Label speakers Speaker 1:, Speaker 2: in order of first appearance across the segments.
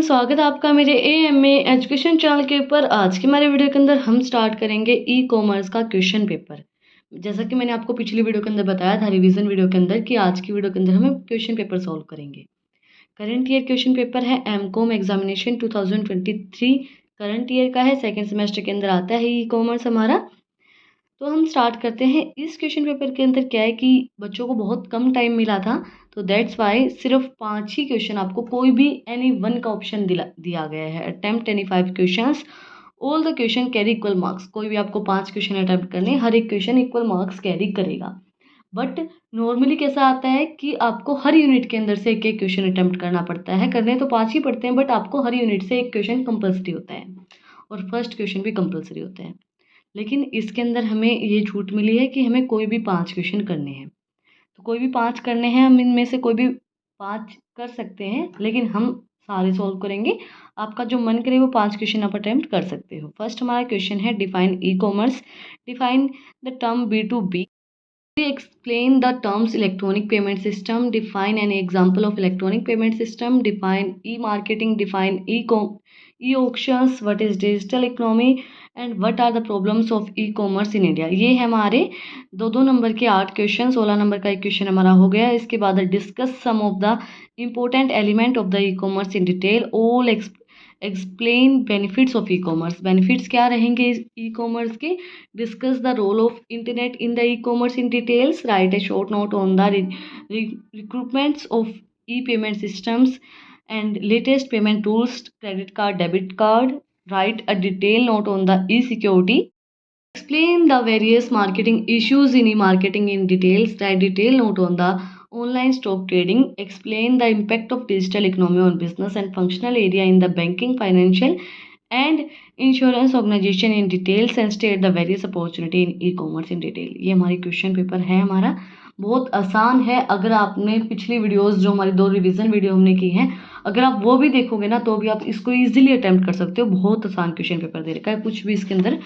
Speaker 1: स्वागत है आपका मेरे एएमए एजुकेशन चैनल के ऊपर। आज की हमारे वीडियो के अंदर हम स्टार्ट करेंगे ई कॉमर्स का क्वेश्चन पेपर। जैसा कि मैंने आपको पिछली वीडियो के अंदर बताया था, रिवीजन वीडियो के अंदर, कि आज की वीडियो के अंदर हम क्वेश्चन पेपर सॉल्व करेंगे। करंट ईयर क्वेश्चन पेपर है एमकॉम एग्जामिनेशन 2023 करंट ईयर का है, सेकेंड सेमेस्टर के अंदर आता है ई कॉमर्स हमारा। तो हम स्टार्ट करते हैं। इस क्वेश्चन पेपर के अंदर क्या है कि बच्चों को बहुत कम टाइम मिला था, तो दैट्स वाई सिर्फ 5 ही क्वेश्चन, आपको कोई भी एनी वन का ऑप्शन दिया गया है। Attempt any 5 questions, all the question carry equal marks. कोई भी आपको 5 क्वेश्चन अटेम्प्ट करने, हर एक क्वेश्चन इक्वल मार्क्स कैरी करेगा। बट नॉर्मली कैसा आता है कि आपको हर यूनिट के अंदर से एक एक क्वेश्चन अटेम्प्ट करना पड़ता है। करने तो 5 ही पड़ते हैं, बट आपको हर यूनिट से एक क्वेश्चन कंपल्सरी होता है और फर्स्ट क्वेश्चन भी कंपल्सरी होता है। लेकिन इसके अंदर हमें ये छूट मिली है कि हमें कोई भी 5 क्वेश्चन करने हैं। तो कोई भी 5 करने हैं, हम इनमें से कोई भी 5 कर सकते हैं, लेकिन हम सारे सॉल्व करेंगे। आपका जो मन करे वो 5 क्वेश्चन आप अटेम्प्ट कर सकते हो। फर्स्ट हमारा क्वेश्चन है define e commerce. Define the term B2B। Explain the terms electronic payment system. Define an example of electronic payment system. Define e-marketing. Define e-auctions. What is digital economy and what are the problems of e-commerce in India. ये है हमारे दो number के 8 question. 16 number का एक question हमारा हो गया। इसके बाद discuss some of the important element of the e commerce in detail. All explain benefits of e commerce. Benefits क्या रहेंगे ई कॉमर्स के। Discuss the role of internet in the e commerce in details. Write a short note on the recruitments of e payment systems and latest payment tools, credit card, debit card. Write a detailed note on the e-security. Explain the various marketing issues in e-marketing in details. Write detailed note on the online stock trading. Explain the impact of digital economy on business and functional area in the banking, financial and insurance organization in details and state the various opportunity in e-commerce in detail. ये हमारी question paper है हमारा। बहुत आसान है। अगर आपने पिछली वीडियोस जो हमारी 2 रिवीजन वीडियो हमने की हैं, अगर आप वो भी देखोगे ना, तो भी आप इसको इजीली अटेम्प्ट कर सकते हो। बहुत आसान क्वेश्चन पेपर दे रखा है। कुछ भी इसके अंदर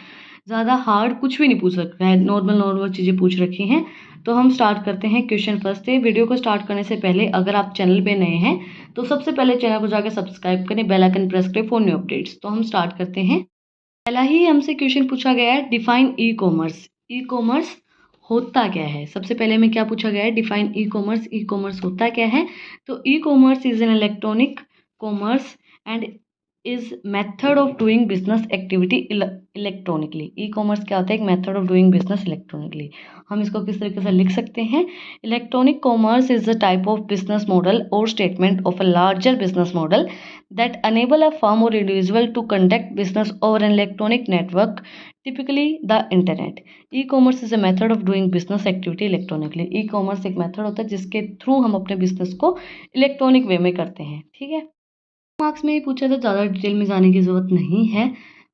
Speaker 1: ज़्यादा हार्ड कुछ भी नहीं पूछ रखा है, नॉर्मल चीज़ें पूछ रखी हैं। तो हम स्टार्ट करते हैं क्वेश्चन फर्स्ट से। वीडियो को स्टार्ट करने से पहले अगर आप चैनल पे नए हैं तो सबसे पहले चैनल को जाकर सब्सक्राइब करें, बेल आइकन प्रेस करें फॉर न्यू अपडेट्स। तो हम स्टार्ट करते हैं। पहला ही हमसे क्वेश्चन पूछा गया है define e commerce. E commerce होता क्या है। सबसे पहले हमें क्या पूछा गया है, define e commerce. E commerce होता क्या है। तो e commerce is an electronic commerce and is method of doing business activity electronically. E commerce क्या होता है, एक method of doing business electronically. हम इसको किस तरीके से लिख सकते हैं, electronic commerce is the type of business model और statement of a larger business model that enable a firm or individual to conduct business over an electronic network, typically the internet. E-commerce is a method of doing business activity electronically. E-commerce एक method होता है जिसके through हम अपने business को electronic वे में करते हैं। ठीक है, मार्क्स में ही पूछा तो ज़्यादा डिटेल में जाने की ज़रूरत नहीं है।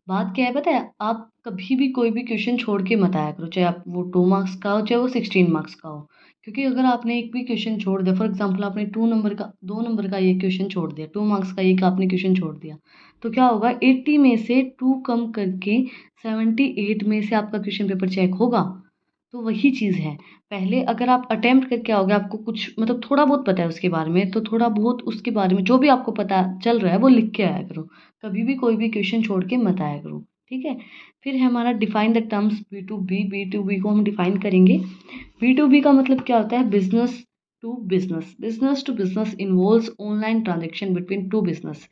Speaker 1: बात क्या है पता है, आप कभी भी कोई भी क्वेश्चन छोड़ के मत आया करो, चाहे आप वो 2 मार्क्स का हो चाहे वो 16 मार्क्स का हो। क्योंकि अगर आपने एक भी क्वेश्चन छोड़ दिया, फॉर एग्जांपल आपने 2 नंबर का ये क्वेश्चन छोड़ दिया, 2 मार्क्स का एक आपने क्वेश्चन छोड़ दिया, तो क्या होगा, 80 में से 2 कम करके 78 में से आपका क्वेश्चन पेपर चेक होगा। तो वही चीज़ है, पहले अगर आप अटेम्प्ट करके आओगे, आपको कुछ मतलब थोड़ा बहुत पता है उसके बारे में, तो थोड़ा बहुत उसके बारे में जो भी आपको पता चल रहा है वो लिख के आया करो। कभी भी कोई भी क्वेश्चन छोड़ के मत आया करो। ठीक है, फिर है हमारा define the terms B2B। B2B को हम डिफाइन करेंगे। B2B का मतलब क्या होता है, business to business. Business to business involves online transaction between 2 business.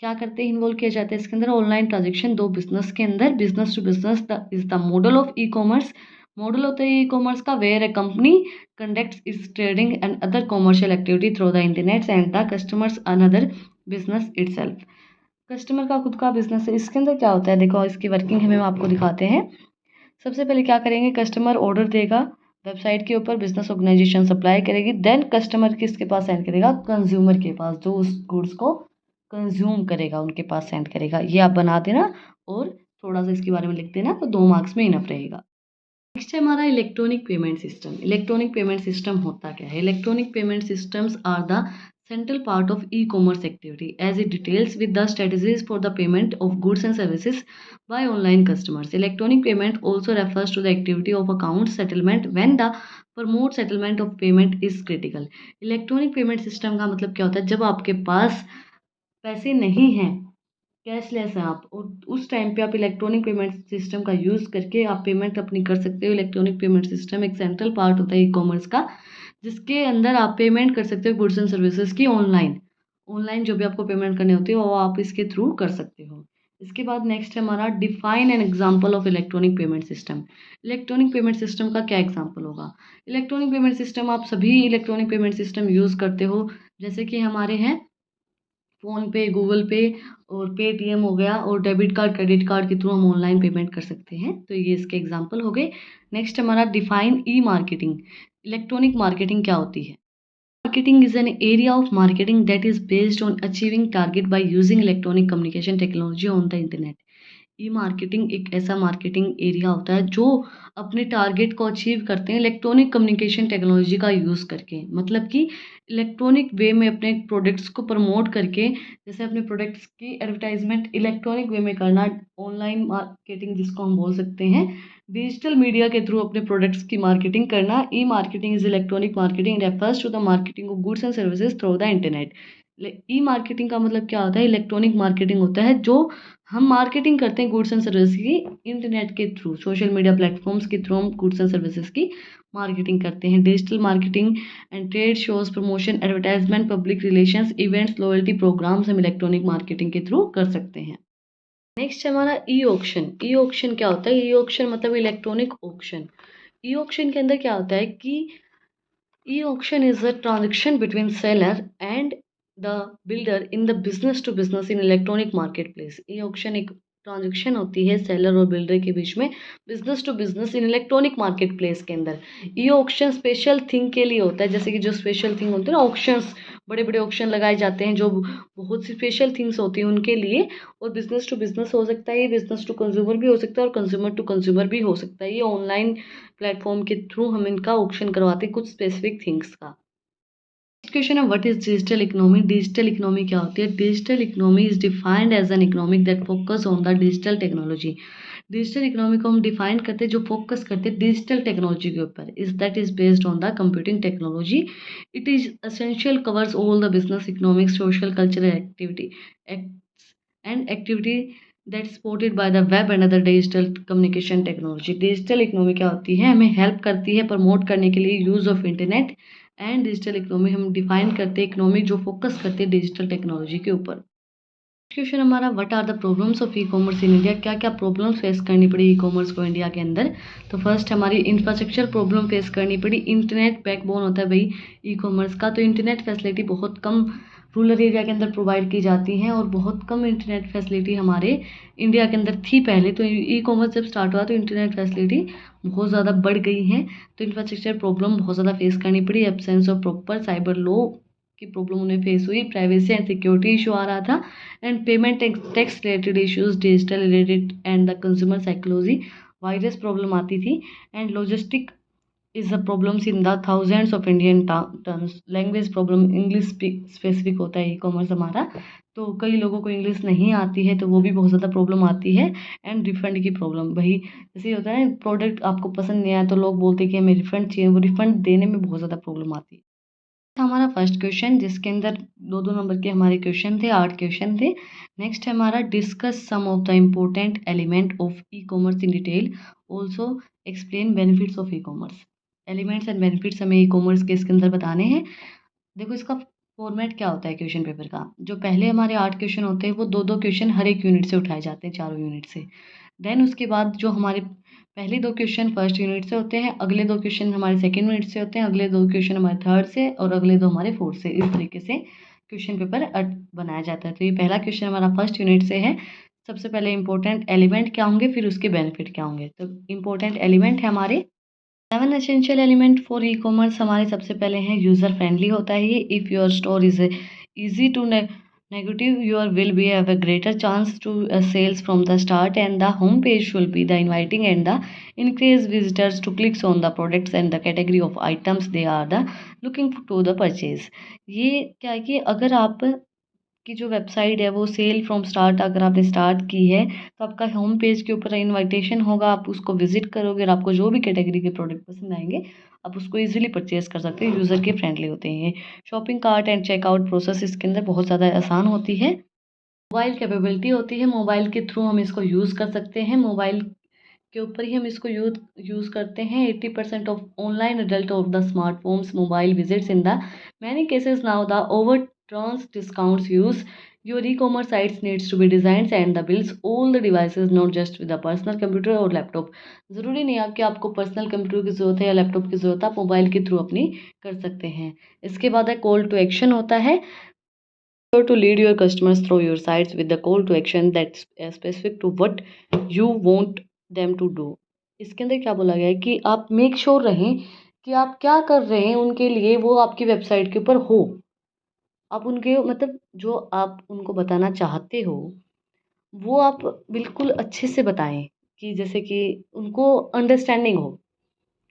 Speaker 1: क्या करते हैं, इन्वॉल्व किया जाता है इसके अंदर ऑनलाइन ट्रांजेक्शन 2 बिजनेस के अंदर। Business to business is the model of e commerce. Model होता है ई कॉमर्स का, where a company conducts its trading and other commercial activity through the internet and the customers another business itself. Customer का खुद का business है। इसके अंदर क्या होता है, देखो इसकी वर्किंग हमें आपको दिखाते हैं। सबसे पहले क्या करेंगे, कस्टमर ऑर्डर देगा वेबसाइट के ऊपर, बिजनेस ऑर्गेनाइजेशन सप्लाई करेगी, देन कस्टमर किसके पास सेंड करेगा, कंज्यूमर के पास, जो उस गुड्स को कंज्यूम करेगा उनके पास सेंड करेगा। ये आप बना देना और थोड़ा सा इसके बारे में लिख देना, तो 2 मार्क्स में इनफ रहेगा। नेक्स्ट है हमारा electronic payment system. Electronic payment system होता क्या है। Electronic payment systems are the central part of e-commerce activity as it deals with the strategies for the payment of goods and services by online customers. Electronic payment also refers to the activity of account settlement when the promote settlement of payment is critical. Electronic payment system का मतलब क्या होता है, जब आपके पास पैसे नहीं हैं, कैशलेस हैं आप, और उस टाइम पे आप इलेक्ट्रॉनिक पेमेंट सिस्टम का यूज़ करके आप पेमेंट अपनी कर सकते हो। इलेक्ट्रॉनिक पेमेंट सिस्टम एक सेंट्रल पार्ट होता है ई कॉमर्स का, जिसके अंदर आप पेमेंट कर सकते हो गुड्स एंड सर्विसेज की ऑनलाइन। ऑनलाइन जो भी आपको पेमेंट करनी होती है वो आप इसके थ्रू कर सकते हो। इसके बाद नेक्स्ट है हमारा define an example of electronic payment system. Electronic payment system का क्या एग्जाम्पल होगा? इलेक्ट्रॉनिक पेमेंट सिस्टम, आप सभी इलेक्ट्रॉनिक पेमेंट सिस्टम यूज़ करते हो, जैसे कि हमारे हैं फ़ोन पे, गूगल पे और पेटीएम हो गया, और डेबिट कार्ड, क्रेडिट कार्ड के थ्रू हम ऑनलाइन पेमेंट कर सकते हैं। तो ये इसके एग्जाम्पल हो गए। नेक्स्ट हमारा डिफाइन ई मार्केटिंग। इलेक्ट्रॉनिक मार्केटिंग क्या होती है? Marketing is an area of marketing that is based on achieving target by using electronic communication technology on the internet. E marketing एक ऐसा मार्केटिंग एरिया होता है जो अपने टारगेट को अचीव करते हैं इलेक्ट्रॉनिक कम्युनिकेशन टेक्नोलॉजी का यूज़ करके। मतलब कि इलेक्ट्रॉनिक वे में अपने प्रोडक्ट्स को प्रमोट करके, जैसे अपने प्रोडक्ट्स की एडवर्टाइजमेंट इलेक्ट्रॉनिक वे में करना, ऑनलाइन मार्केटिंग जिसको हम बोल सकते हैं, डिजिटल मीडिया के थ्रू अपने प्रोडक्ट्स की मार्केटिंग करना। E marketing is electronic marketing refers to the marketing of goods and services through the internet. E marketing का मतलब क्या होता है? इलेक्ट्रॉनिक मार्केटिंग होता है जो हम मार्केटिंग करते हैं गुड्स एंड सर्विस की इंटरनेट के थ्रू, सोशल मीडिया प्लेटफॉर्म्स के थ्रू हम गुड्स एंड सर्विसेज की मार्केटिंग करते हैं। Digital marketing and trade shows, promotion, advertisement, public relations, events, loyalty programmes हम इलेक्ट्रॉनिक मार्केटिंग के थ्रू कर सकते हैं। नेक्स्ट है हमारा ई ऑक्शन। ई ऑक्शन क्या होता है? ई ऑक्शन मतलब इलेक्ट्रॉनिक ऑक्शन। ई ऑक्शन के अंदर क्या होता है कि E-auction is a transaction between seller and the builder in the business to business in electronic marketplace. E-auction एक ट्रांजेक्शन होती है सेलर और बिल्डर के बीच में, business to business in electronic market place के अंदर। ये ऑक्शन स्पेशल थिंग के लिए होता है, जैसे कि जो स्पेशल थिंग होते हैं ना, ऑक्शंस, बड़े बड़े ऑक्शन लगाए जाते हैं जो बहुत सी स्पेशल थिंग्स होती हैं उनके लिए। और बिजनेस टू बिजनेस हो सकता है, ये बिजनेस टू कंज्यूमर भी हो सकता है और कंज्यूमर टू कंज्यूमर भी हो सकता है। ये ऑनलाइन प्लेटफॉर्म के थ्रू हम इनका ऑक्शन करवाते हैं कुछ स्पेसिफिक थिंग्स का। नेक्स्ट क्वेश्चन है what is digital economy. Digital economy क्या होती है? Digital economy is defined as an economic that focus on the digital technology. Digital economy को हम डिफाइन करते हैं जो फोकस करते हैं डिजिटल टेक्नोलॉजी के ऊपर, is that is based on the computing technology. It is essential, covers all the business, economics, social, cultural activity and activity that supported by the web and other digital communication technology. Digital economy क्या होती है? हमें help करती है promote करने के लिए use of internet. And digital economy हम डिफाइन करते हैं इकोनॉमी जो फोकस करते हैं डिजिटल टेक्नोलॉजी के ऊपर। क्वेश्चन हमारा what are the problems of e commerce in India. क्या क्या प्रॉब्लम्स फेस करनी पड़ी ई कॉमर्स को इंडिया के अंदर? तो फर्स्ट हमारी इंफ्रास्ट्रक्चर प्रॉब्लम फेस करनी पड़ी। इंटरनेट बैकबोन होता है भाई ई कॉमर्स का, तो इंटरनेट फैसिलिटी बहुत कम रूरल एरिया के अंदर प्रोवाइड की जाती हैं और बहुत कम इंटरनेट फैसिलिटी हमारे इंडिया के अंदर थी पहले। तो ई कॉमर्स जब स्टार्ट हुआ तो इंटरनेट फैसिलिटी बहुत ज़्यादा बढ़ गई हैं, तो इंफ्रास्ट्रक्चर प्रॉब्लम बहुत ज़्यादा फेस करनी पड़ी। Absence of proper cyber law की प्रॉब्लम उन्हें फेस हुई, प्राइवेसी एंड सिक्योरिटी इशू आ रहा था, and payment tax related issues, digital related and the consumer psychology, virus problem आती थी, and logistic is the problems in the thousands of Indian terms. Language problem, English specific होता है e commerce हमारा, तो कई लोगों को इंग्लिश नहीं आती है तो वो भी बहुत ज़्यादा प्रॉब्लम आती है। एंड रिफंड की प्रॉब्लम, वही जैसे होता है प्रोडक्ट आपको पसंद नहीं आया तो लोग बोलते हैं कि हमें रिफंड चाहिए, वो रिफंड देने में बहुत ज़्यादा प्रॉब्लम आती है। हमारा फर्स्ट क्वेश्चन जिसके अंदर दो दो नंबर के हमारे क्वेश्चन थे, 8 क्वेश्चन थे। नेक्स्ट है हमारा discuss some of the important element of e commerce in detail, also explain benefits of e commerce. Elements and benefits हमें ई कॉमर्स के इसके अंदर बताने हैं। देखो इसका फॉर्मेट क्या होता है क्वेश्चन पेपर का, जो पहले हमारे 8 क्वेश्चन होते हैं वो दो दो क्वेश्चन हर एक यूनिट से उठाए जाते हैं, चारों यूनिट से। देन उसके बाद जो हमारे पहले 2 क्वेश्चन फर्स्ट यूनिट से होते हैं, अगले 2 क्वेश्चन हमारे सेकेंड यूनिट से होते हैं, अगले 2 क्वेश्चन हमारे थर्ड से और अगले 2 हमारे फोर्थ से। इस तरीके से क्वेश्चन पेपर बनाया जाता है। तो ये पहला क्वेश्चन हमारा फर्स्ट यूनिट से है। सबसे पहले इंपॉर्टेंट एलिमेंट क्या होंगे, फिर उसके बेनिफिट क्या होंगे। तो इंपॉर्टेंट एलिमेंट है हमारे 7 essential element for e commerce. हमारे सबसे पहले हैं यूज़र फ्रेंडली होता है ये। If your store is easy to negative, your will be have a greater chance to sales from the start, and the home page should be the inviting and the increase visitors to clicks on the products and the category of items they are the looking to the purchase। ये क्या है कि अगर आप की जो website है वो सेल फ्रॉम स्टार्ट अगर आपने स्टार्ट की है तो आपका होम पेज के ऊपर इनविटेशन होगा, आप उसको विजिट करोगे और आपको जो भी कैटेगरी के प्रोडक्ट पसंद आएंगे आप उसको इजीली परचेज कर सकते हैं। यूज़र के फ्रेंडली होते हैं। Shopping cart and checkout process इसके अंदर बहुत ज़्यादा आसान होती है। मोबाइल कैपेबिलिटी होती है, मोबाइल के थ्रू हम इसको यूज़ कर सकते हैं, मोबाइल के ऊपर ही हम इसको यूज़ करते हैं। 80% of online adult of the smartphones mobile visits in the many cases now the over turns discounts use your e commerce sites needs to be design and the bills all the devices not just with the personal computer और laptop. ज़रूरी नहीं है कि आपको personal computer की ज़रूरत है या लैपटॉप की ज़रूरत है, आप मोबाइल के थ्रू अपनी कर सकते हैं। इसके बाद है कॉल टू एक्शन होता है to lead your customers through your sites with the call to action that's specific to what you want them to do। इसके अंदर क्या बोला गया है कि आप मेक श्योर रहें कि आप क्या कर रहे हैं उनके लिए, वो आपकी वेबसाइट के ऊपर हो। आप उनके मतलब जो आप उनको बताना चाहते हो वो आप बिल्कुल अच्छे से बताएं कि जैसे कि उनको अंडरस्टैंडिंग हो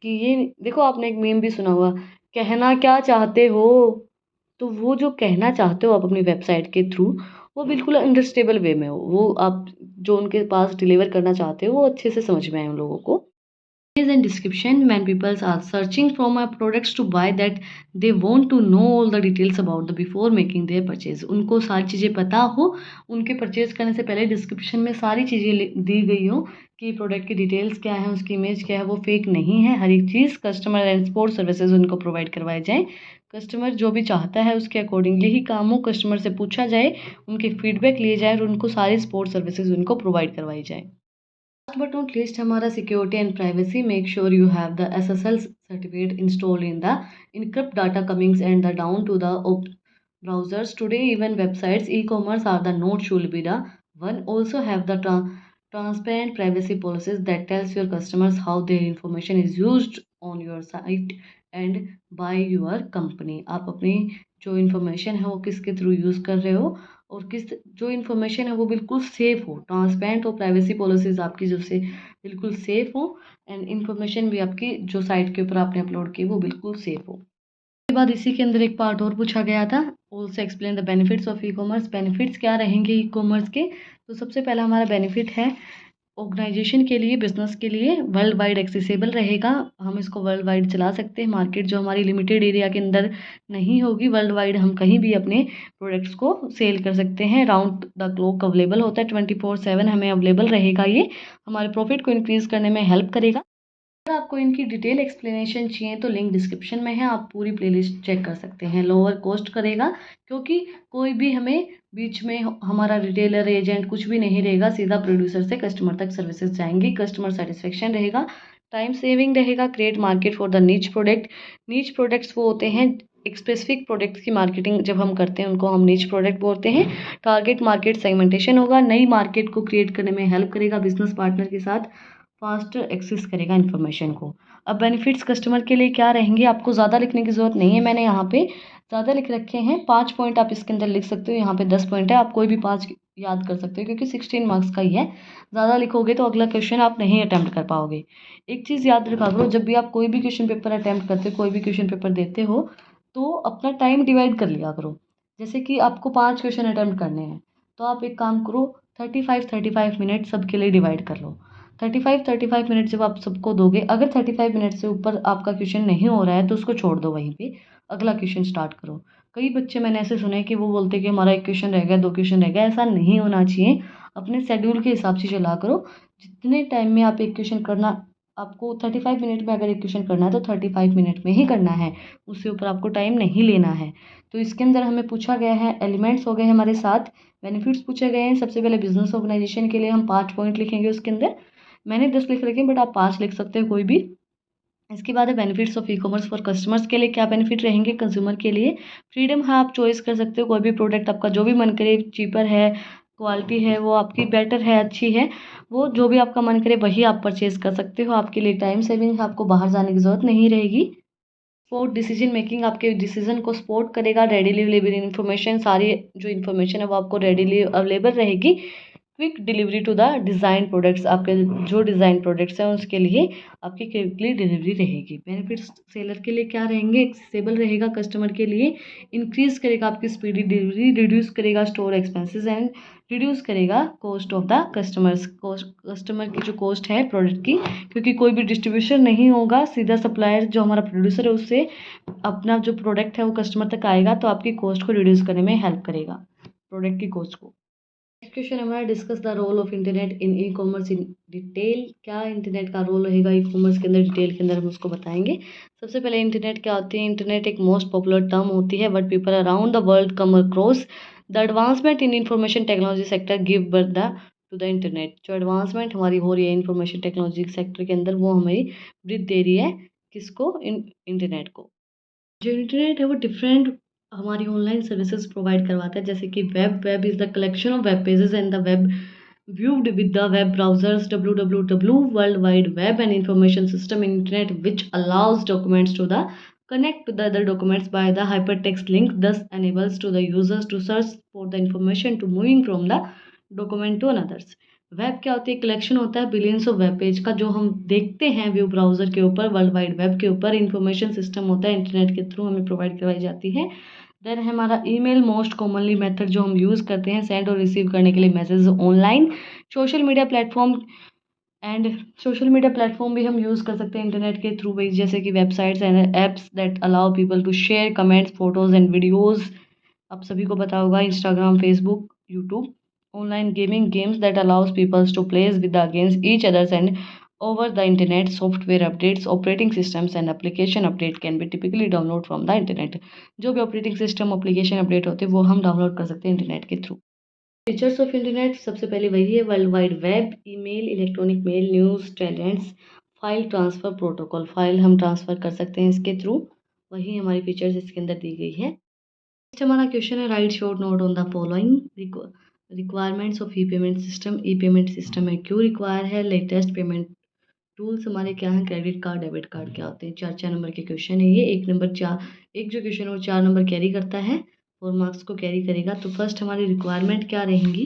Speaker 1: कि ये देखो, आपने एक मीम भी सुना होगा, कहना क्या चाहते हो। तो वो जो कहना चाहते हो आप अपनी वेबसाइट के थ्रू, वो बिल्कुल अंडरस्टेबल वे में हो, वो आप जो उनके पास डिलीवर करना चाहते हो वो अच्छे से समझ में आए उन लोगों को। Is in description when people are searching from our products to buy that they want to know all the details about the before making their purchase। उनको सारी चीज़ें पता हो, उनके परचेज करने से पहले डिस्क्रिप्शन में सारी चीज़ें दी गई हो कि प्रोडक्ट की डिटेल्स क्या है, उसकी इमेज क्या है, वो फेक नहीं है। हर एक चीज़ कस्टमर एंड सपोर्ट सर्विसेज उनको प्रोवाइड करवाए जाएँ। कस्टमर जो भी चाहता है उसके अकॉर्डिंगली ही काम हो, कस्टमर से पूछा जाए, उनके फीडबैक लिए जाए और उनको सारी सपोर्ट सर्विसेज उनको प्रोवाइड करवाई जाए। लास्ट बट नॉट लीस्ट हमारा security and privacy. Make sure you have the SSL certificate install in the encrypt data comings and the down to the browsers today even websites e-commerce are the not should be the one also have the transparent privacy policies that tells your customers how their information is used on your site and by your company। आप अपनी जो information है वो किसके through use कर रहे हो और किस जो इन्फॉर्मेशन है वो बिल्कुल सेफ़ हो, ट्रांसपेरेंट हो, प्राइवेसी पॉलिसीज़ आपकी जो से बिल्कुल सेफ़ हो एंड इन्फॉर्मेशन भी आपकी जो साइट के ऊपर आपने अपलोड की वो बिल्कुल सेफ़ हो। उसके बाद इसी के अंदर एक पार्ट और पूछा गया था, also explain the benefits of e commerce. Benefits क्या रहेंगे ई कॉमर्स के? तो सबसे पहला हमारा बेनिफिट है ऑर्गेनाइजेशन के लिए, बिजनेस के लिए वर्ल्ड वाइड एक्सेसिबल रहेगा। हम इसको वर्ल्ड वाइड चला सकते हैं, मार्केट जो हमारी लिमिटेड एरिया के अंदर नहीं होगी, वर्ल्ड वाइड हम कहीं भी अपने प्रोडक्ट्स को सेल कर सकते हैं। राउंड द क्लॉक अवेलेबल होता है, 24/7 हमें अवेलेबल रहेगा। ये हमारे प्रॉफिट को इंक्रीज़ करने में हेल्प करेगा। अगर आपको इनकी डिटेल एक्सप्लेनेशन चाहिए तो लिंक डिस्क्रिप्शन में है, आप पूरी प्लेलिस्ट चेक कर सकते हैं। लोअर कॉस्ट करेगा क्योंकि कोई भी हमें बीच में हमारा रिटेलर एजेंट कुछ भी नहीं रहेगा, सीधा प्रोड्यूसर से कस्टमर तक सर्विसेज जाएंगी। कस्टमर सेटिस्फेक्शन रहेगा, टाइम सेविंग रहेगा, क्रिएट मार्केट फॉर द नीच प्रोडक्ट। नीच प्रोडक्ट्स वो होते हैं एक स्पेसिफिक प्रोडक्ट्स की मार्केटिंग जब हम करते हैं उनको हम नीच प्रोडक्ट बोलते हैं। टारगेट मार्केट सेगमेंटेशन होगा, नई मार्केट को क्रिएट करने में हेल्प करेगा, बिजनेस पार्टनर के साथ फास्ट एक्सेस करेगा इन्फॉर्मेशन को। अब बेनिफिट्स कस्टमर के लिए क्या रहेंगे, आपको ज़्यादा लिखने की ज़रूरत नहीं है, मैंने यहाँ पे ज़्यादा लिख रखे हैं। 5 पॉइंट आप इसके अंदर लिख सकते हो, यहाँ पे 10 पॉइंट है, आप कोई भी 5 याद कर सकते हो क्योंकि 16 मार्क्स का ही है। ज़्यादा लिखोगे तो अगला क्वेश्चन आप नहीं अटैम्प्ट कर पाओगे। एक चीज़ याद रखा करो, जब भी आप कोई भी क्वेश्चन पेपर अटैम्प्ट करते हो, कोई भी क्वेश्चन पेपर देते हो तो अपना टाइम डिवाइड कर लिया करो। जैसे कि आपको 5 क्वेश्चन अटैम्प्ट करने हैं तो आप एक काम करो, 35 मिनट सबके लिए डिवाइड कर लो। 35 मिनट जब आप सबको दोगे, अगर 35 मिनट से ऊपर आपका क्वेश्चन नहीं हो रहा है तो उसको छोड़ दो, वहीं पे अगला क्वेश्चन स्टार्ट करो। कई बच्चे मैंने ऐसे सुने कि वो बोलते कि हमारा 1 क्वेश्चन रह गया, 2 क्वेश्चन रह गया। ऐसा नहीं होना चाहिए, अपने शेड्यूल के हिसाब से चला करो। जितने टाइम में आप एक क्वेश्चन करना, आपको 35 मिनट में अगर एक क्वेश्चन करना है तो 35 मिनट में ही करना है, उससे ऊपर आपको टाइम नहीं लेना है। तो इसके अंदर हमें पूछा गया है, एलिमेंट्स हो गए हमारे साथ, बेनिफिट्स पूछे गए हैं। सबसे पहले बिजनेस ऑर्गेनाइजेशन के लिए हम 5 पॉइंट लिखेंगे, उसके अंदर मैंने 10 लिख रखे हैं बट आप 5 लिख सकते हो कोई भी। इसके बाद है benefits of e commerce for customers के लिए क्या बेनिफिट रहेंगे कंज्यूमर के लिए? फ्रीडम है, आप चॉइस कर सकते हो कोई भी प्रोडक्ट आपका जो भी मन करे, चीपर है, क्वालिटी है वो आपकी बेटर है, अच्छी है, वो जो भी आपका मन करे वही आप परचेज कर सकते हो। आपके लिए टाइम सेविंग, आपको बाहर जाने की ज़रूरत नहीं रहेगी। सपोर्ट डिसीजन मेकिंग, आपके डिसीजन को सपोर्ट करेगा। रेडीली अवेलेबल इन्फॉर्मेशन, सारी जो इन्फॉर्मेशन है वो आपको रेडीली अवेलेबल रहेगी। Quick delivery to the design products, आपके जो डिज़ाइन प्रोडक्ट्स हैं उसके लिए आपकी क्विकली डिलीवरी रहेगी। बेनिफिट्स सेलर के लिए क्या रहेंगे? एक्सेसिबल रहेगा कस्टमर के लिए, इंक्रीज़ करेगा आपकी स्पीडी डिलीवरी, रिड्यूस करेगा स्टोर एक्सपेंसेस एंड रिड्यूस करेगा cost of the customers. Customer की जो कॉस्ट है प्रोडक्ट की, क्योंकि कोई भी डिस्ट्रीब्यूशन नहीं होगा, सीधा सप्लायर जो हमारा प्रोड्यूसर है उससे अपना जो प्रोडक्ट है वो कस्टमर तक आएगा, तो आपकी कॉस्ट को रिड्यूस करने में हेल्प करेगा, प्रोडक्ट की कॉस्ट को। नेक्स्ट क्वेश्चन हमारा discuss the role of internet in e commerce in detail. क्या इंटरनेट का रोल रहेगा ई कॉमर्स के अंदर, डिटेल के अंदर हम उसको बताएंगे। सबसे पहले इंटरनेट क्या होती है। इंटरनेट एक मोस्ट पॉपुलर टर्म होती है but people around the world come across the advancement in information technology sector give birth the two the internet. जो एडवांसमेंट हमारी हो रही है इंफॉर्मेशन टेक्नोलॉजी सेक्टर के अंदर, वो हमें वृद्धि दे रही है किसको, इंटरनेट को। जो इंटरनेट है वो डिफरेंट हमारी ऑनलाइन सर्विसेज प्रोवाइड करवाता है, जैसे कि web is the collection of web pages and the web viewed with the web browsers www world wide web and information system internet which allows documents to the connect to the other documents by the hypertext link, thus enables to the users to search for the information to moving from the document to another's। Web क्या होती है, collection होता है billions of web page का जो हम देखते हैं व्यू ब्राउजर के ऊपर, वर्ल्ड वाइड वेब के ऊपर। इंफॉर्मेशन सिस्टम होता है इंटरनेट के थ्रू हमें प्रोवाइड करवाई जाती है। देन हमारा ईमेल मोस्ट कॉमनली मेथड जो हम यूज़ करते हैं सेंड और रिसीव करने के लिए message online. Social media platform and social media platform भी हम यूज़ कर सकते हैं इंटरनेट के थ्रू भाई, जैसे कि websites and apps that allow people to share comments photos and videos. आप सभी को पता होगा Instagram, Facebook, YouTube. Online gaming games that allows peoples to place with against each others and over the internet। software updates, operating systems and application update can be typically download from the internet। जो भी operating system application update होते हैं वो हम download कर सकते हैं internet के थ्रू। फीचर्स ऑफ इंटरनेट सबसे पहले वही है, world wide web, email, electronic mail, news, talents, file transfer protocol, file हम ट्रांसफ़र कर सकते हैं इसके थ्रू। वही हमारी फीचर्स इसके अंदर दी गई है। नेक्स्ट हमारा क्वेश्चन है, right short note on the following requirements of e payment system. E payment system में क्यों रिक्वायर है, लेटेस्ट पेमेंट टूल्स हमारे क्या हैं, क्रेडिट कार्ड, डेबिट कार्ड क्या होते हैं। 4 नंबर के क्वेश्चन है ये। एक जो क्वेश्चन है वो 4 नंबर कैरी करता है, 4 मार्क्स को कैरी करेगा। तो फर्स्ट हमारी रिक्वायरमेंट क्या रहेंगी।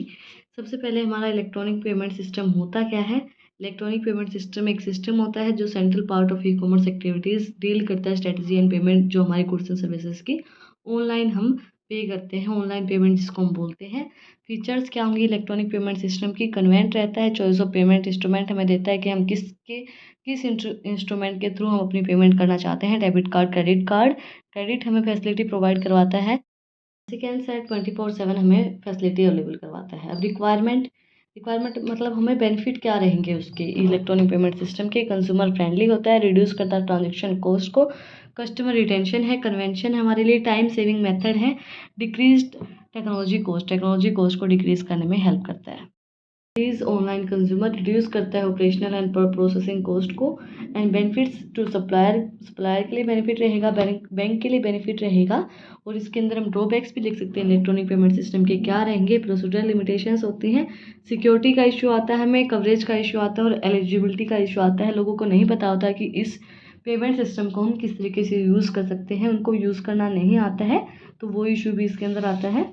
Speaker 1: सबसे पहले हमारा इलेक्ट्रॉनिक पेमेंट सिस्टम होता क्या है। इलेक्ट्रॉनिक पेमेंट सिस्टम एक सिस्टम होता है जो central part of e commerce activities deal करता है स्ट्रेटजी एंड पेमेंट, जो हमारी गुड्स एंड सर्विसेज की ऑनलाइन हम पे करते हैं, ऑनलाइन पेमेंट जिसको हम बोलते हैं। फीचर्स क्या होंगी इलेक्ट्रॉनिक पेमेंट सिस्टम की, कन्वेंट रहता है, चॉइस ऑफ पेमेंट इंस्ट्रूमेंट हमें देता है कि हम किस इंस्ट्रूमेंट के थ्रू हम अपनी पेमेंट करना चाहते हैं, debit card, credit card. Credit हमें फैसिलिटी प्रोवाइड करवाता है, सेकेंड साइड 24/7 हमें फैसिलिटी अवेलेबल करवाता है। अब रिक्वायरमेंट मतलब हमें बेनिफिट क्या रहेंगे उसके, इलेक्ट्रॉनिक पेमेंट सिस्टम के, कंज्यूमर फ्रेंडली होता है, रिड्यूस करता है ट्रांजेक्शन कॉस्ट को, कस्टमर रिटेंशन है, कन्वेंशन है हमारे लिए, टाइम सेविंग मेथड है, डिक्रीज टेक्नोलॉजी कॉस्ट को डिक्रीज करने में हेल्प करता है। इंक्रीज ऑनलाइन कंज्यूमर, रिड्यूस करता है ऑपरेशनल एंड प्रोसेसिंग कॉस्ट को। एंड बेनिफिट्स टू सप्लायर के लिए बेनिफिट रहेगा, बैंक के लिए बेनिफिट रहेगा। और इसके अंदर हम ड्रॉबैक्स भी लिख सकते हैं इलेक्ट्रॉनिक पेमेंट सिस्टम के, क्या रहेंगे, प्रोसीजरल लिमिटेशंस होती हैं, सिक्योरिटी का इशू आता है हमें, कवरेज का इशू आता है और एलिजिबिलिटी का इशू आता है। लोगों को नहीं पता होता कि इस पेमेंट सिस्टम को हम किस तरीके से यूज़ कर सकते हैं, उनको यूज़ करना नहीं आता है, तो वो इशू भी इसके अंदर आता है।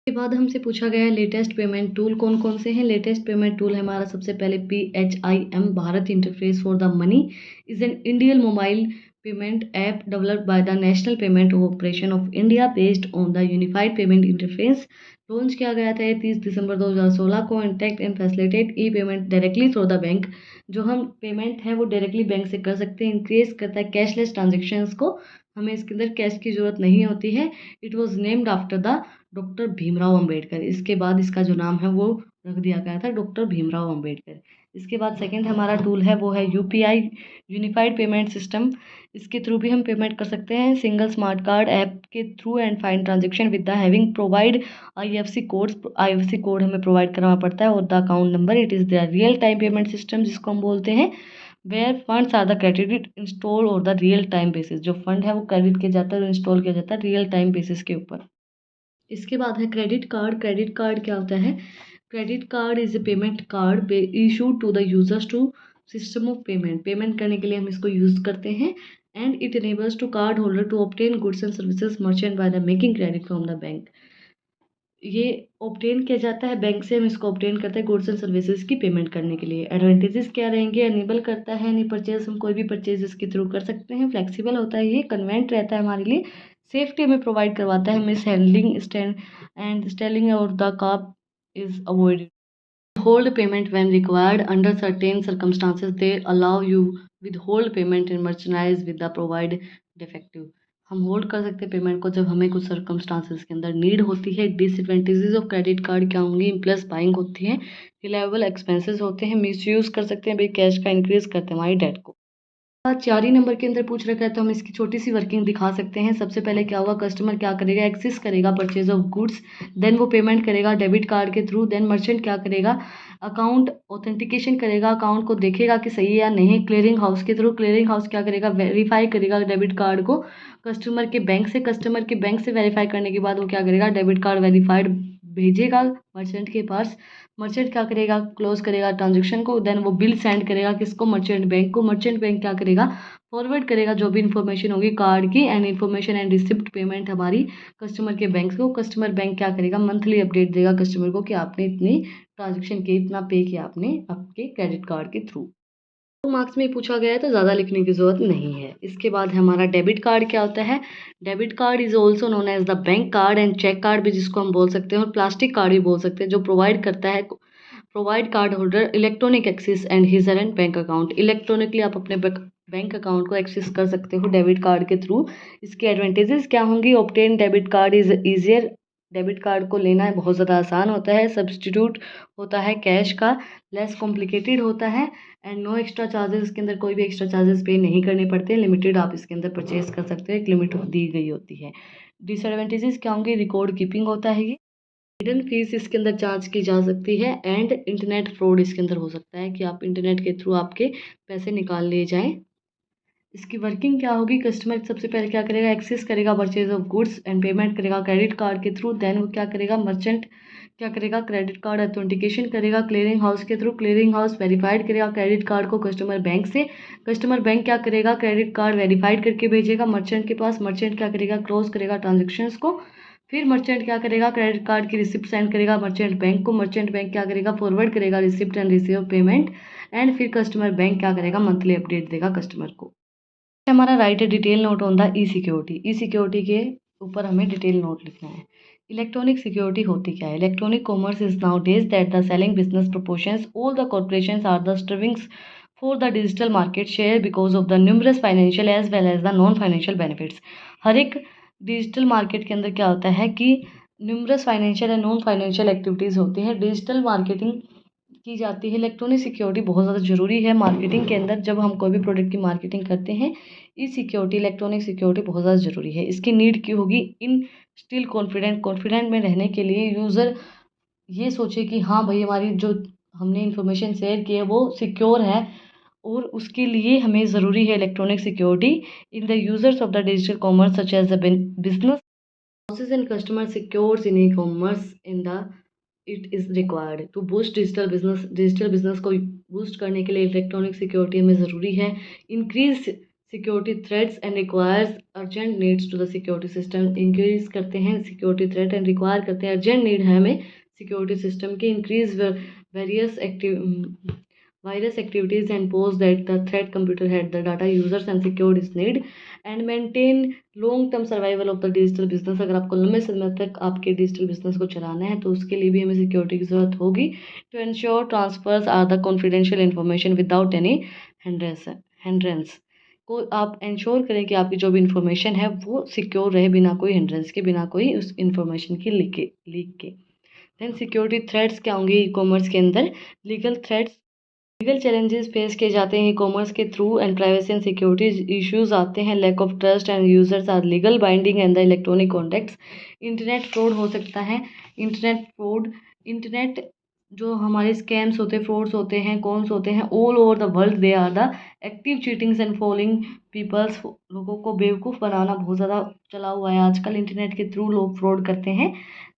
Speaker 1: के बाद हमसे पूछा गया है लेटेस्ट पेमेंट टूल कौन कौन से हैं। लेटेस्ट पेमेंट टूल है हमारा सबसे पहले PHIM, Bharat interface for the money, is an Indian mobile payment app developed by the national payment operation of India based on the unified payment interface. Launch किया गया था 30 दिसंबर 2016 को। Intact and facilitate E payment directly through the bank, जो हम payment है वो directly bank से कर सकते हैं। इंक्रीज करता है कैशलेस ट्रांजेक्शन्स को, हमें इसके अंदर कैश की ज़रूरत नहीं होती है। It was named after the doctor Bhimrao Ambedkar, इसके बाद इसका जो नाम है वो रख दिया गया था डॉक्टर भीमराव अंबेडकर। इसके बाद सेकंड हमारा टूल है वो है UPI, यूनिफाइड पेमेंट सिस्टम। इसके थ्रू भी हम पेमेंट कर सकते हैं सिंगल स्मार्ट कार्ड ऐप के through and fine transaction with the having provide IFSC code हमें प्रोवाइड करना पड़ता है और the account number. It is the real time payment system जिसको हम बोलते हैं, where funds are the credited install और द रियल टाइम बेसिस, जो फंड है वो क्रेडिट किया जाता है और इंस्टॉल किया जाता है रियल टाइम बेसिस के ऊपर। इसके बाद है क्रेडिट कार्ड। क्रेडिट कार्ड क्या होता है, credit card is a payment card issued to the users to system of payment करने के लिए हम इसको यूज़ करते हैं। And it enables to card holder to obtain goods and services merchant by the making credit from the bank. ये obtain किया जाता है बैंक से, हम इसको ऑब्टेन करते हैं गुड्स एंड सर्विसेज की पेमेंट करने के लिए। एडवांटेजेस क्या रहेंगे, अनेबल करता है एनी परचेज, हम कोई भी परचेज इसके थ्रू कर सकते हैं। फ्लेक्सिबल होता है, ये कन्वेंट रहता है हमारे लिए, सेफ्टी हमें प्रोवाइड करवाता है, मिस हैंडलिंग स्टेलिंग और the cup is avoided. Hold payment when required under certain circumstances, they allow you withhold payment in merchandise with the provide defective। हम होल्ड कर सकते हैं पेमेंट को जब हमें कुछ सर्कमस्टांसेस के अंदर नीड होती है। डिसएडवांटेजेस ऑफ क्रेडिट कार्ड क्या होंगी? इम्पल्स बाइंग होती है, रिलायबल एक्सपेंसेस होते हैं, मिसयूज़ कर सकते हैं भाई, कैश का इंक्रीज करते हैं हमारी डेट को। 4 ही नंबर के अंदर पूछ रखा है तो हम इसकी छोटी सी वर्किंग दिखा सकते हैं। सबसे पहले क्या होगा, कस्टमर क्या करेगा, एक्सेस करेगा परचेज ऑफ गुड्स, देन वो पेमेंट करेगा डेबिट कार्ड के थ्रू। देन मर्चेंट क्या करेगा, अकाउंट ऑथेंटिकेशन करेगा, अकाउंट को देखेगा कि सही है या नहीं क्लियरिंग हाउस के थ्रू। क्लियरिंग हाउस क्या करेगा, वेरीफाई करेगा डेबिट कार्ड को कस्टमर के बैंक से। कस्टमर के बैंक से वेरीफाई करने के बाद वो क्या करेगा, डेबिट कार्ड वेरीफाइड भेजेगा मर्चेंट के पास। मर्चेंट क्या करेगा, क्लोज करेगा ट्रांजेक्शन को। देन वो बिल सेंड करेगा किसको, मर्चेंट बैंक को। मर्चेंट बैंक क्या करेगा, फॉरवर्ड करेगा जो भी इन्फॉर्मेशन होगी कार्ड की and information and receipt payment हमारी कस्टमर के बैंक को। कस्टमर बैंक क्या करेगा, मंथली अपडेट देगा कस्टमर को कि आपने इतनी ट्रांजेक्शन की, इतना पे किया आपने आपके क्रेडिट कार्ड के थ्रू। तो मार्क्स में पूछा गया है तो ज़्यादा लिखने की ज़रूरत नहीं है। इसके बाद हमारा डेबिट कार्ड क्या होता है। Debit card is also known as the bank card and cheque card भी जिसको हम बोल सकते हैं, और प्लास्टिक कार्ड भी बोल सकते हैं, जो प्रोवाइड करता है provide card holder electronic access and his and bank account. Electronically आप अपने बैंक अकाउंट को एक्सेस कर सकते हो डेबिट कार्ड के थ्रू। इसके एडवांटेजेस क्या होंगी, obtain debit card is easier, debit card को लेना बहुत ज़्यादा आसान होता है। सब्सटीट्यूट होता है कैश का, लेस कॉम्प्लिकेटेड होता है एंड नो एक्स्ट्रा चार्जेस, इसके अंदर कोई भी एक्स्ट्रा चार्जेस पे नहीं करने पड़ते। लिमिटेड आप इसके अंदर परचेज कर सकते हो, एक लिमिट दी गई होती है। डिसएडवांटेजेस क्या होंगे, रिकॉर्ड कीपिंग होता है ये, हिडन फीस इसके अंदर चार्ज की जा सकती है एंड इंटरनेट फ्रॉड इसके अंदर हो सकता है कि आप इंटरनेट के थ्रू आपके पैसे निकाल लिए जाएं। इसकी वर्किंग क्या होगी, कस्टमर सबसे पहले क्या करेगा, एक्सेस करेगा purchase of goods and payment करेगा क्रेडिट कार्ड के थ्रू। देन वो क्या करेगा, मर्चेंट क्या करेगा, क्रेडिट कार्ड ऑथेंटिकेशन करेगा क्लियरिंग हाउस के थ्रू। क्लियरिंग हाउस वेरीफाइड करेगा क्रेडिट कार्ड को कस्टमर बैंक से। कस्टमर बैंक क्या करेगा, क्रेडिट कार्ड वेरीफाइड करके भेजेगा मर्चेंट के पास। मर्चेंट क्या करेगा, क्लोज करेगा ट्रांजेक्शन्स को। फिर मर्चेंट क्या करेगा, क्रेडिट कार्ड की रिसिप्ट सेंड करेगा मर्चेंट बैंक को। मर्चेंट बैंक क्या करेगा, फॉरवर्ड करेगा receipt and receive payment and फिर कस्टमर बैंक क्या करेगा, मंथली अपडेट देगा कस्टमर को। हमारा राइट है detail note on the E security. E security के ऊपर हमें डिटेल नोट लिखना है। इलेक्ट्रॉनिक सिक्योरिटी होती क्या है, electronic commerce is nowadays that the selling business proportions all the corporations are the strivings for the digital market share because of the numerous financial as well as the non financial benefits. हर एक digital market के अंदर क्या होता है कि numerous financial and non financial activities होती हैं। डिजिटल मार्केटिंग की जाती है। इलेक्ट्रॉनिक सिक्योरिटी बहुत ज़्यादा ज़रूरी है मार्केटिंग के अंदर। जब हम कोई भी प्रोडक्ट की मार्केटिंग करते हैं, ई सिक्योरिटी इलेक्ट्रॉनिक सिक्योरिटी बहुत ज़्यादा ज़रूरी है। इसकी नीड क्यों होगी, इन स्टिल कॉन्फिडेंट में रहने के लिए यूज़र ये सोचे कि हाँ भाई हमारी जो हमने इन्फॉर्मेशन शेयर की है वो सिक्योर है, और उसके लिए हमें ज़रूरी है electronic security in the users of the digital commerce such as the business process and customer secures in e-commerce in the it is required to boost digital business को बूस्ट करने के लिए इलेक्ट्रॉनिक सिक्योरिटी हमें ज़रूरी है। Increase security threats and requires urgent needs to the security system. Increase करते हैं security threat and require करते हैं, अर्जेंट नीड है हमें सिक्योरिटी सिस्टम की। Increase various virus activities and pose that the threat computer had the data users and secured its need and maintain long term survival of the digital business। अगर आपको लंबे समय तक आपके digital business को चलाना है तो उसके लिए भी हमें सिक्योरिटी की ज़रूरत होगी। To ensure transfers are the confidential information without any hindrance. को आप इंश्योर करें कि आपकी जो भी इंफॉर्मेशन है वो सिक्योर रहे, बिना कोई हिंड्रेंस के, बिना कोई उस इंफॉर्मेशन की लीक के। देन सिक्योरिटी थ्रेट्स क्या होंगे ई कॉमर्स के अंदर, legal threats, legal challenges face किए जाते हैं ई कॉमर्स के through and privacy and security issues आते हैं। Lack of trust and users are legal binding and the electronic contacts. Internet fraud हो सकता है, इंटरनेट जो हमारे स्कैम्स होते हैं, फ्रॉड्स होते हैं, कॉन्स होते हैं, all over the world they are the active cheatings and following peoples. लोगों को बेवकूफ़ बनाना बहुत ज़्यादा चला हुआ है आजकल, इंटरनेट के थ्रू लोग फ्रॉड करते हैं।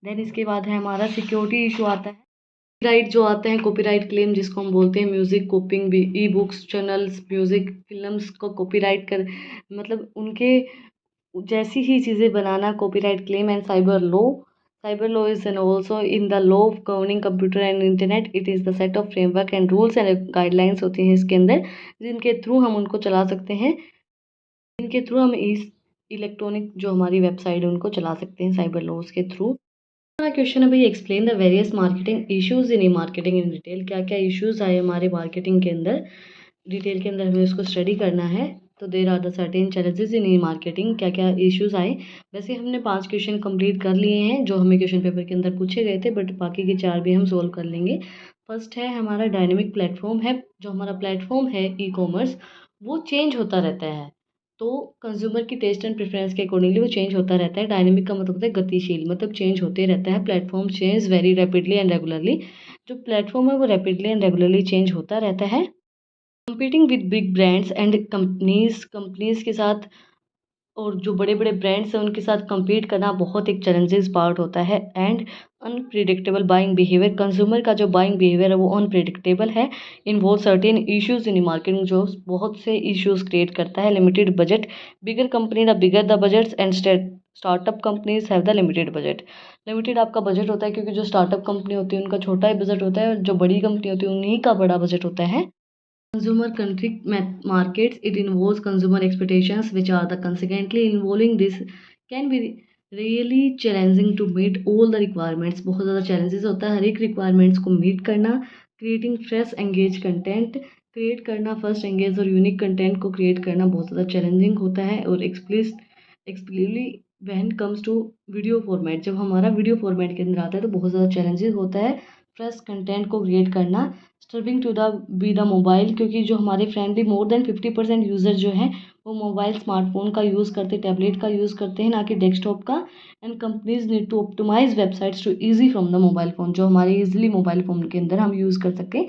Speaker 1: देन इसके बाद है हमारा सिक्योरिटी इशू आता है, राइट जो आते हैं कॉपीराइट क्लेम जिसको हम बोलते हैं। म्यूज़िक कॉपिंग भी, e books, channels, music, films को कॉपीराइट कर मतलब उनके जैसी ही चीज़ें बनाना, copyright claim and cyber law is an also in the law of governing computer and internet. It is the set of framework and rules and guidelines होती हैं इसके अंदर, जिनके थ्रू हम उनको चला सकते हैं, जिनके थ्रू हम इस इलेक्ट्रॉनिक जो हमारी वेबसाइट है उनको चला सकते हैं साइबर लॉज के थ्रू। हमारा क्वेश्चन है भाई, explain the various marketing issues in e marketing in detail. क्या क्या इश्यूज आए हमारे मार्केटिंग के अंदर, डिटेल के अंदर हमें उसको स्टडी करना है। तो there are the certain challenges in e marketing, क्या क्या इश्यूज आए। वैसे हमने 5 क्वेश्चन कंप्लीट कर लिए हैं जो हमें क्वेश्चन पेपर के अंदर पूछे गए थे, बट बाकी के 4 भी हम सोल्व कर लेंगे। फर्स्ट है हमारा डायनेमिक प्लेटफॉर्म है। जो हमारा प्लेटफॉर्म है ई कॉमर्स वो चेंज होता रहता है, तो कंज्यूमर की टेस्ट एंड प्रेफरेंस के अकॉर्डिंगली वो चेंज होता रहता है। डायनेमिक का मतलब होता है गतिशील, मतलब चेंज होते रहता है। Platform change very rapidly and regularly. जो प्लेटफॉर्म है वो रैपिडली एंड रेगुलरली चेंज होता रहता है। Competing with big brands and companies के साथ, और जो बड़े बड़े ब्रांड्स हैं उनके साथ compete करना बहुत एक चैलेंजेस पार्ट होता है। And unpredictable buying behaviour, consumer का जो बाइंग बिहेवियर है वो अनप्रिडिक्टेबल है। Involve certain issues in marketing, जो बहुत से इश्यूज क्रिएट करता है। Limited budget, bigger company the bigger the budgets and startup companies have the limited budget. Limited आपका बजट होता है क्योंकि जो स्टार्टअप कंपनी होती है उनका छोटा ही बजट होता है, जो बड़ी कंपनी होती है उन्हीं का बड़ा बजट होता है। Consumer centric markets, it involves consumer expectations which are the consequently involving this can be really challenging to meet all the requirements। बहुत ज़्यादा challenges होता है हर एक requirements को meet करना। creating fresh engage content, create करना first engage और unique content को create करना बहुत ज़्यादा challenging होता है। और explicitly when comes to video format, जब हमारा video format के अंदर आता है तो बहुत ज़्यादा challenges होता है फ्रेश कंटेंट को क्रिएट करना। Striving to the be the mobile, क्योंकि जो हमारे फ्रेंडली मोर देन 50% यूज़र जो हैं वो मोबाइल स्मार्टफोन का यूज़ करते, टैबलेट का यूज़ करते हैं, ना कि डेस्कटॉप का। And companies need to optimise websites to easy from the mobile phone, जो हमारे ईजिली मोबाइल फ़ोन के अंदर हम यूज़ कर सकें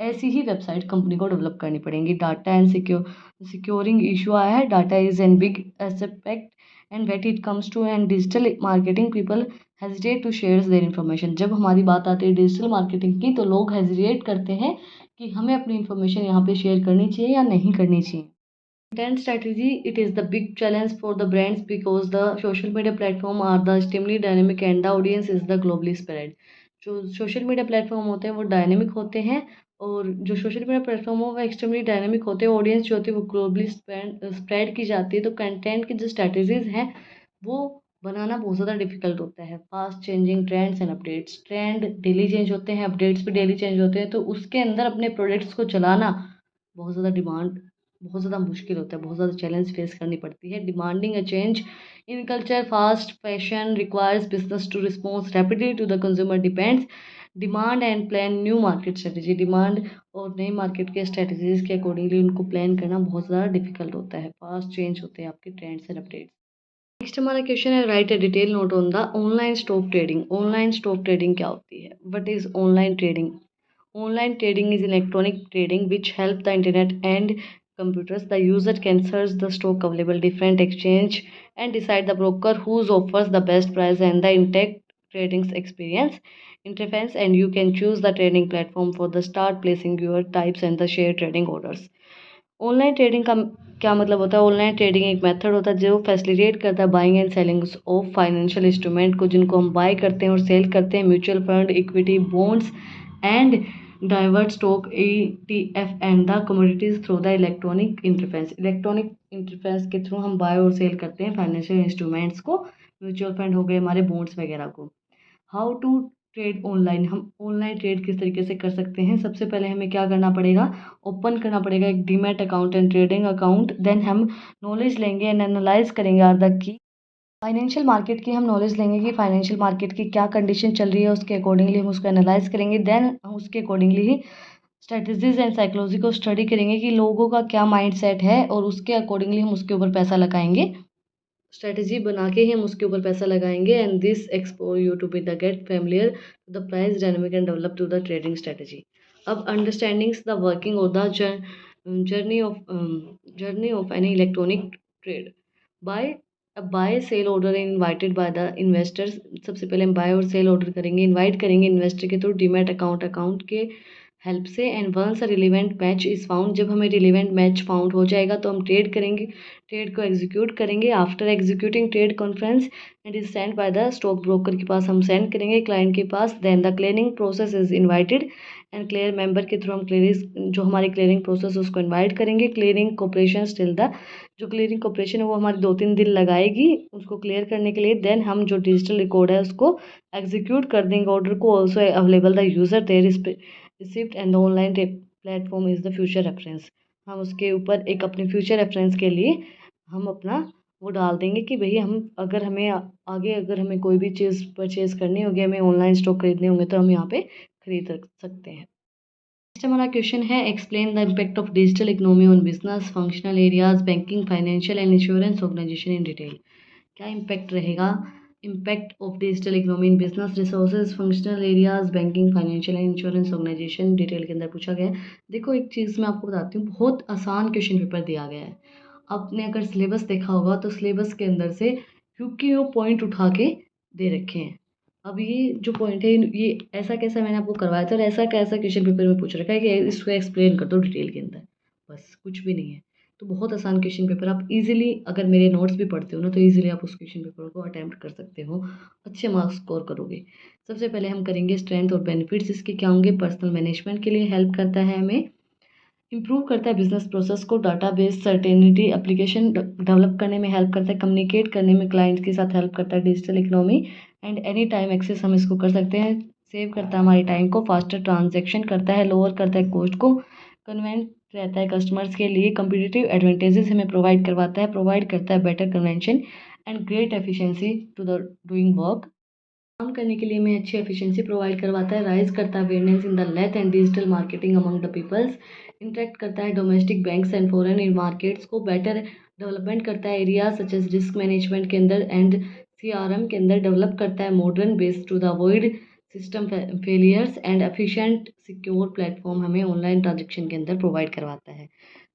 Speaker 1: ऐसी ही वेबसाइट कंपनी को डेवलप करनी पड़ेंगी। डाटा एंड सिक्योरिंग इशू आया है। Data is an big aspect and wait it comes to and digital marketing people hesitate to share their information. जब हमारी बात आती है डिजिटल मार्केटिंग की तो लोग हेजिटेट करते हैं कि हमें अपनी इन्फॉर्मेशन यहाँ पे शेयर करनी चाहिए या नहीं करनी चाहिए। Content strategy, it is the big challenge for the brands because the social media platform are the extremely dynamic and the audience is the globally spread। जो सोशल मीडिया प्लेटफॉर्म होते हैं वो डायनेमिक होते हैं, और जो सोशल मीडिया प्लेटफॉर्म हो वो एक्सट्रीमली डायनेमिक होते हैं। ऑडियंस जो होती है वो ग्लोबली स्प्रेड की जाती है, तो कंटेंट की जो स्ट्रैटेजीज हैं वो बनाना बहुत ज़्यादा डिफिकल्ट होता है। Fast changing trends and updates, trend daily change होते हैं, अपडेट्स भी डेली चेंज होते हैं, तो उसके अंदर अपने प्रोडक्ट्स को चलाना बहुत ज़्यादा डिमांड, बहुत ज़्यादा मुश्किल होता है, बहुत ज़्यादा चैलेंज फेस करनी पड़ती है। Demanding a change in culture, fast fashion requires business to response rapidly to the consumer depends demand and plan new market strategy. Demand और नई मार्केट के स्ट्रेटेजीज के अकॉर्डिंगली उनको प्लान करना बहुत ज़्यादा डिफिकल्ट होता है। फास्ट चेंज होते हैं आपके ट्रेंड्स एंड अपडेट्स। नेक्स्ट हमारा क्वेश्चन है right A detail note on the online stock trading. Online stock trading क्या होती है? What is online trading? Online trading is electronic trading which help the internet and computers. The user can search the stock available different exchange and decide the broker whose offers the best price and the intake trading experience interface, and you can choose the trading platform for the start placing your types and the share trading orders। Online trading का क्या मतलब होता है? Online trading एक method होता है जो facilitate करता है buying and selling of financial instrument को, जिनको हम बाय करते हैं और सेल करते हैं। Mutual fund, equity, bonds and divert stock, ETF and the commodities through the electronic interface. Electronic interface के थ्रू हम बाय और सेल करते हैं फाइनेंशियल इंस्ट्रूमेंट्स को। म्यूचुअल फंड हो गए हमारे, बॉन्ड्स वगैरह को। हाउ टू ट्रेड ऑनलाइन, हम ऑनलाइन ट्रेड किस तरीके से कर सकते हैं? सबसे पहले हमें क्या करना पड़ेगा? ओपन करना पड़ेगा एक demat account and trading account. Then हम नॉलेज लेंगे एंड एनालाइज करेंगे are the key financial market की। हम नॉलेज लेंगे कि फाइनेंशियल मार्केट की क्या कंडीशन चल रही है, उसके अकॉर्डिंगली हम उसको एनालाइज करेंगे। देन हम उसके accordingly he strategies and psychology को स्टडी करेंगे कि लोगों का क्या माइंड सेट है, और उसके अकॉर्डिंगली हम उसके ऊपर पैसा लगाएंगे। स्ट्रेटजी बना के ही हम उसके ऊपर पैसा लगाएंगे। And this expose you to be the get familiar the price dynamic and develop to the trading strategy. अब अंडरस्टैंडिंग्स द वर्किंग और the journey of any electronic trade. Buy buy sell order invited by the investors. सबसे पहले हम buy और sell order करेंगे, invite करेंगे investor के through demat account के हेल्प से। And once a relevant match is found, जब हमें रिलेवेंट मैच फाउंड हो जाएगा तो हम ट्रेड करेंगे, ट्रेड को एग्जीक्यूट करेंगे। After executing trade conference and is send by the stock broker के पास हम सेंड करेंगे क्लाइंट के पास। Then the clearing process is invited and clear member के थ्रू हम क्लियरिंग जो हमारी क्लियरिंग प्रोसेस उसको इन्वाइट करेंगे। क्लियरिंग कॉपरेशन स्टिल द, जो क्लियरिंग कॉपरेशन है वो हमारी 2-3 दिन लगाएगी उसको क्लियर करने के लिए। देन हम जो डिजिटल रिकॉर्ड है उसको एग्जीक्यूट कर देंगे ऑर्डर को। Also available the user their receipt and the online platform is the future reference. हम उसके ऊपर एक अपने फ्यूचर रेफरेंस के लिए हम अपना वो डाल देंगे कि भई हम अगर हमें आगे अगर हमें कोई भी चीज़ परचेज़ करनी होगी, हमें ऑनलाइन स्टॉक खरीदने होंगे तो हम यहाँ पे खरीद सकते हैं। नेक्स्ट हमारा क्वेश्चन है explain the impact of digital economy on business functional areas banking financial and insurance organisation in detail. क्या इम्पैक्ट रहेगा impact of digital economy in business resources functional areas banking financial and insurance organisation detail के अंदर पूछा गया है। देखो एक चीज़ मैं आपको बताती हूँ, बहुत आसान क्वेश्चन पेपर दिया गया है। आपने अगर सिलेबस देखा होगा तो सिलेबस के अंदर से क्योंकि वो पॉइंट उठा के दे रखे हैं। अब ये जो पॉइंट है ये ऐसा कैसा मैंने आपको करवाया था और ऐसा कैसा क्वेश्चन पेपर में पूछ रखा है कि इसको एक्सप्लेन कर दो डिटेल के अंदर, बस कुछ भी नहीं है। तो बहुत आसान क्वेश्चन पेपर, आप इजीली अगर मेरे नोट्स भी पढ़ते हो ना तो इजीली आप उस क्वेश्चन पेपर को अटेम्प्ट कर सकते हो, अच्छे मार्क्स स्कोर करोगे। सबसे पहले हम करेंगे स्ट्रेंथ और बेनिफिट्स इसके क्या होंगे। पर्सनल मैनेजमेंट के लिए हेल्प करता है, हमें इम्प्रूव करता है बिजनेस प्रोसेस को, डाटाबेस सर्टेनिटी एप्लीकेशन डेवलप करने में हेल्प करता है, कम्युनिकेट करने में क्लाइंट के साथ हेल्प करता है, digital economy and any time access हम इसको कर सकते हैं, सेव करता है हमारी टाइम को, फास्टर ट्रांजेक्शन करता है, लोअर करता है कॉस्ट को, कन्वेंट रहता है कस्टमर्स के लिए, कम्पिटिटिव एडवांटेजेस हमें प्रोवाइड करवाता है, प्रोवाइड करता है better convention and great efficiency to the doing work, काम करने के लिए हमें अच्छी एफिशिएंसी प्रोवाइड करवाता है, राइज करता है awareness in the length and digital marketing among the peoples, interact करता है domestic banks and foreign markets को, बेटर डेवलपमेंट करता है area such as risk management के अंदर एंड सीआरएम के अंदर, डेवलप करता है modern based to the avoid system failures and efficient secure platform हमें ऑनलाइन ट्रांजेक्शन के अंदर प्रोवाइड करवाता है।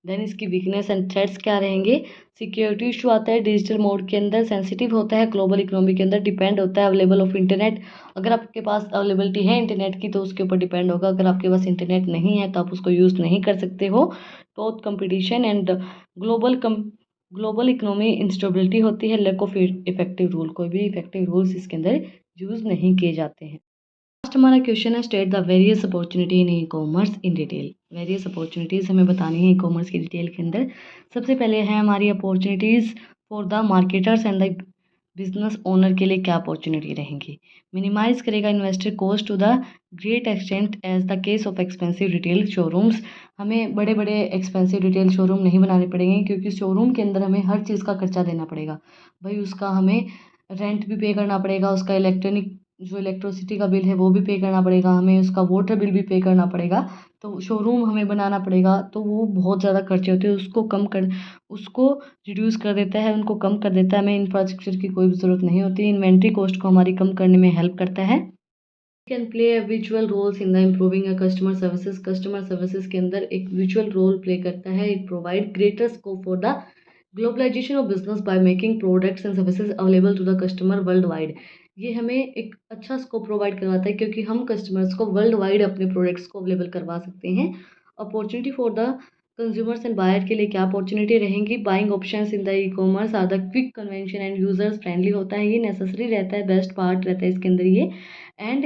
Speaker 1: देन इसकी वीकनेस एंड थ्रेट्स क्या रहेंगे। सिक्योरिटी इशू आता है डिजिटल मोड के अंदर, सेंसिटिव होता है ग्लोबल इकोनॉमी के अंदर, डिपेंड होता है अवेलेबल ऑफ इंटरनेट, अगर आपके पास अवेलेबिलिटी है इंटरनेट की तो उसके ऊपर डिपेंड होगा, अगर आपके पास इंटरनेट नहीं है तो आप उसको यूज़ नहीं कर सकते हो। बहुत competition and global economy instability होती है, लैक ऑफ इफेक्टिव रूल, कोई भी इफेक्टिव रूल्स इसके अंदर यूज़ नहीं किए जाते हैं। लास्ट हमारा क्वेश्चन है state the various opportunity in e commerce in detail. Various opportunities हमें बतानी है ई कॉमर्स की डिटेल के अंदर। सबसे पहले है हमारी opportunities for the marketers and the business owner के लिए क्या अपॉर्चुनिटी रहेंगी। मिनिमाइज करेगा investor cost to the great extent as the case of expensive retail showrooms. हमें बड़े बड़े एक्सपेंसिव रिटेल शोरूम नहीं बनाने पड़ेंगे क्योंकि शोरूम के अंदर हमें हर चीज़ का खर्चा देना पड़ेगा। भाई उसका हमें रेंट भी पे करना पड़ेगा, उसका इलेक्ट्रॉनिक जो इलेक्ट्रिसिटी का बिल है वो भी पे करना पड़ेगा, हमें उसका वाटर बिल भी पे करना पड़ेगा। तो शोरूम हमें बनाना पड़ेगा तो वो बहुत ज़्यादा खर्चे होते हैं, उसको रिड्यूस कर देता है, उनको कम कर देता है, हमें इंफ्रास्ट्रक्चर की कोई भी ज़रूरत नहीं होती। इन्वेंट्री कॉस्ट को हमारी कम करने में हेल्प करता है। Can play a visual roles in the improving a customer services के अंदर एक विजुअल रोल प्ले करता है। It provide greater scope for the globalisation of business by making products and services available to the customer world wide. ये हमें एक अच्छा scope provide करवाता है क्योंकि हम कस्टमर्स को वर्ल्ड वाइड अपने प्रोडक्ट्स को अवेलेबल करवा सकते हैं। Opportunity for the consumers and buyer के लिए क्या अपॉर्चुनिटी रहेंगी। Buying options in the e commerce are the quick convention and users friendly होता है, ये नेसेसरी रहता है, बेस्ट पार्ट रहता है इसके अंदर ये। And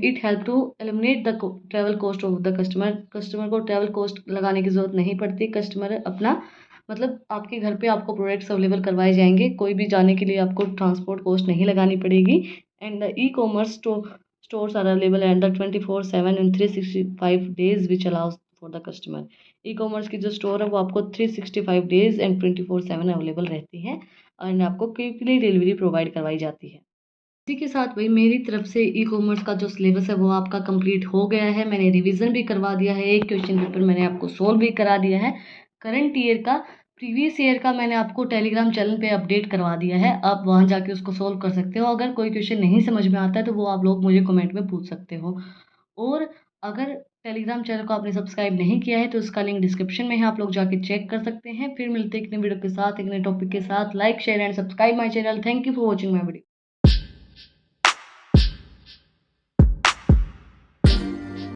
Speaker 1: it help to eliminate the travel cost of the customer को ट्रैवल कॉस्ट लगाने की ज़रूरत नहीं पड़ती, कस्टमर अपना मतलब आपके घर पे आपको प्रोडक्ट्स अवेलेबल करवाए जाएंगे, कोई भी जाने के लिए आपको ट्रांसपोर्ट कॉस्ट नहीं लगानी पड़ेगी। And the e commerce stores are available and the 24/7 and 365 days which allows for the customer. E commerce की जो स्टोर है वो आपको 365 डेज एंड 24/7 अवेलेबल रहती है एंड आपको क्विकली डिलीवरी प्रोवाइड करवाई जाती है। इसी के साथ भाई मेरी तरफ से ई कॉमर्स का जो सिलेबस है वो आपका कंप्लीट हो गया है, मैंने रिवीजन भी करवा दिया है, एक क्वेश्चन पेपर मैंने आपको सोल्व भी करा दिया है, करंट ईयर का प्रीवियस ईयर का मैंने आपको टेलीग्राम चैनल पे अपडेट करवा दिया है, आप वहाँ जाके उसको सोल्व कर सकते हो। अगर कोई क्वेश्चन नहीं समझ में आता है तो वो आप लोग मुझे कमेंट में पूछ सकते हो। और अगर टेलीग्राम चैनल को आपने सब्सक्राइब नहीं किया है तो उसका लिंक डिस्क्रिप्शन में है, आप लोग जाके चेक कर सकते हैं। फिर मिलते हैं एक नए वीडियो के साथ, एक नए टॉपिक के साथ। Like share and subscribe my channel. Thank you for watching my video.